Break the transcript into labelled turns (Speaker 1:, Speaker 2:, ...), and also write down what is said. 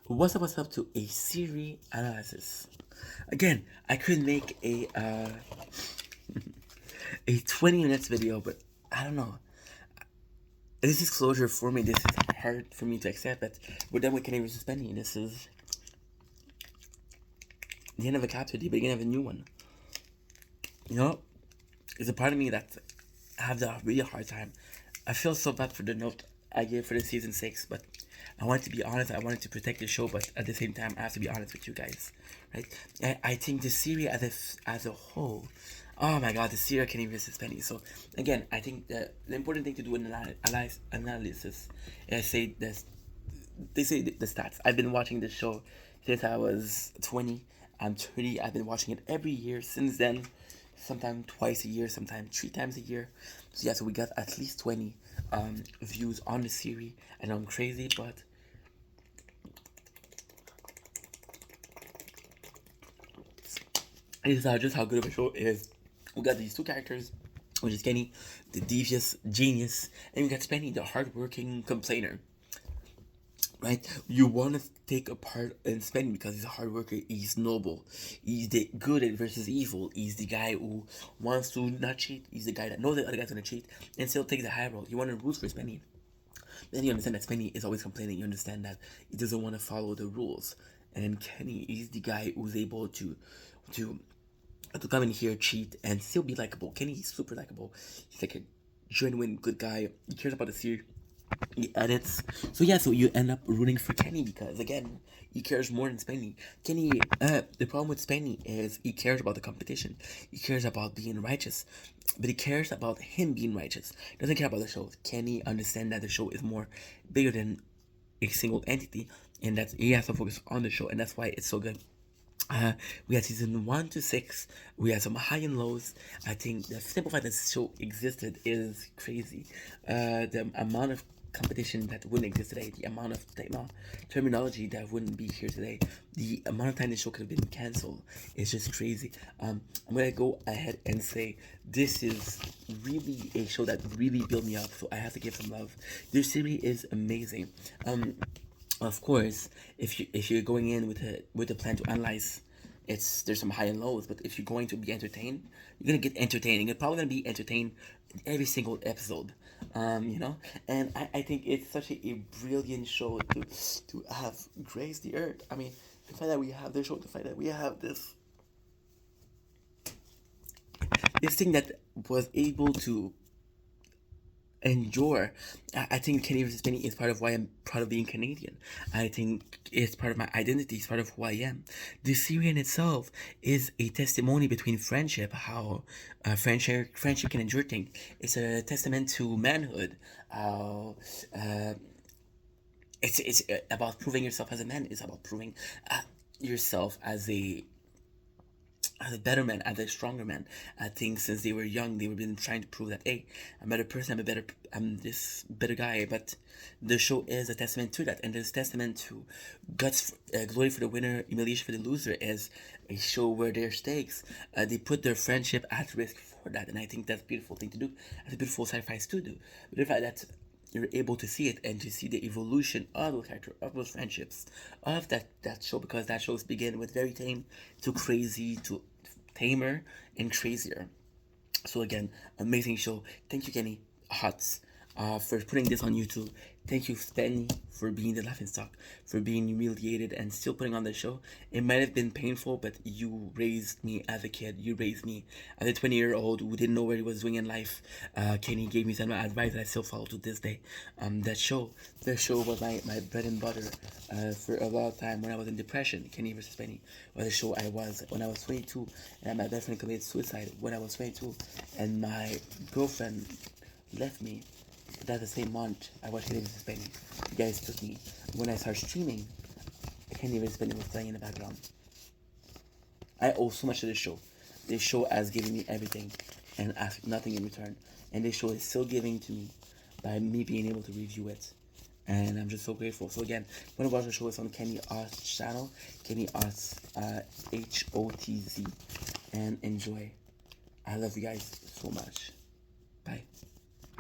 Speaker 1: What's up to a serie analysis. Again, I could make a 20 minutes video, but I don't know. This is closure for me. This is hard for me to accept, but we're done with Kenny versus Penny. This is the end of a chapter, the beginning of a new one. You know, there's a part of me that I have a really hard time. I feel so bad for the note I gave for the season 6, but I wanted to be honest. I wanted to protect the show, but at the same time, I have to be honest with you guys, right? I think the series as a whole, oh my god, the series can even Penny. So again, I think the important thing to do in analysis is say this. They say the stats. I've been watching this show since I was 20. I'm 30. I've been watching it every year since then. Sometimes twice a year, sometimes 3 times a year. So yeah, so we got at least 20 views on the series. I know I'm crazy, but it's just how good of a show it is. We got these two characters, which is Kenny, the devious genius, and we got Spenny, the hardworking complainer. Right? You want to take a part in Spenny because he's a hard worker, he's noble, he's the good versus evil, he's the guy who wants to not cheat, he's the guy that knows the other guy's gonna cheat and still takes the high road. You want to root for Spenny. Then you understand that Spenny is always complaining. You understand that he doesn't want to follow the rules. And Kenny is the guy who's able to to come in here, cheat, and still be likable. Kenny is super likable. He's like a genuine good guy. He cares about the series. He edits. So yeah, so you end up rooting for Kenny because again, he cares more than Spenny. Kenny, the problem with Spenny is he cares about the competition. He cares about being righteous, but he cares about him being righteous. He doesn't care about the show. Kenny understands that the show is more bigger than a single entity, and that he has to focus on the show, and that's why it's so good. We had season 1 to 6. We had some high and lows. I think the simple fact that this show existed is crazy. The amount of competition that wouldn't exist today, the amount of terminology that wouldn't be here today, the amount of time the show could have been cancelled is just crazy. I'm gonna go ahead and say this is really a show that really built me up, so I have to give some love. This series is amazing. Of course, if you're going in with a plan to analyze, there's some high and lows. But if you're going to be entertained, you're gonna get entertaining. You're probably gonna be entertained in every single episode. You know, and I think it's such a brilliant show to have graced the earth. I mean, the fact that we have this show, the fact that we have this thing that was able to endure. I think Canadian versus Penny is part of why I'm proud of being Canadian. I think it's part of my identity. It's part of who I am. The series in itself is a testimony between friendship, how friendship can endure things. It's a testament to manhood. How it's about proving yourself as a man. It's about proving yourself as a better man, as a stronger man. I think since they were young, they were been trying to prove that, hey, I'm a better person, I'm this better guy. But the show is a testament to that, and there's testament to guts, glory for the winner, humiliation for the loser. Is a show where there's stakes. They put their friendship at risk for that, and I think that's a beautiful thing to do. That's a beautiful sacrifice to do. But the fact that you're able to see it and to see the evolution of those characters, of those friendships, of that show, because that shows begin with very tame to crazy to tamer and crazier. So again, amazing show. Thank you, Kenny Hutz, for putting this on YouTube. Thank you, Spenny, for being the laughing stock, for being humiliated and still putting on the show. It might have been painful, but you raised me as a kid. You raised me as a 20-year-old who didn't know what he was doing in life. Kenny gave me some advice that I still follow to this day. The show was my bread and butter for a long time when I was in depression. Kenny versus Penny was a show I was when I was 22, and my best friend committed suicide when I was 22, and my girlfriend left me. That's the same month I watched Kenny vs. Penny. You guys took me. When I started streaming, Kenny vs. Penny was playing in the background. I owe so much to this show. This show has given me everything and asked nothing in return. And this show is still giving to me by me being able to review it. And I'm just so grateful. So again, when I watch the show, it's on Kenny Ott's channel. Kenny Ott's HOTZ. And enjoy. I love you guys so much. Bye.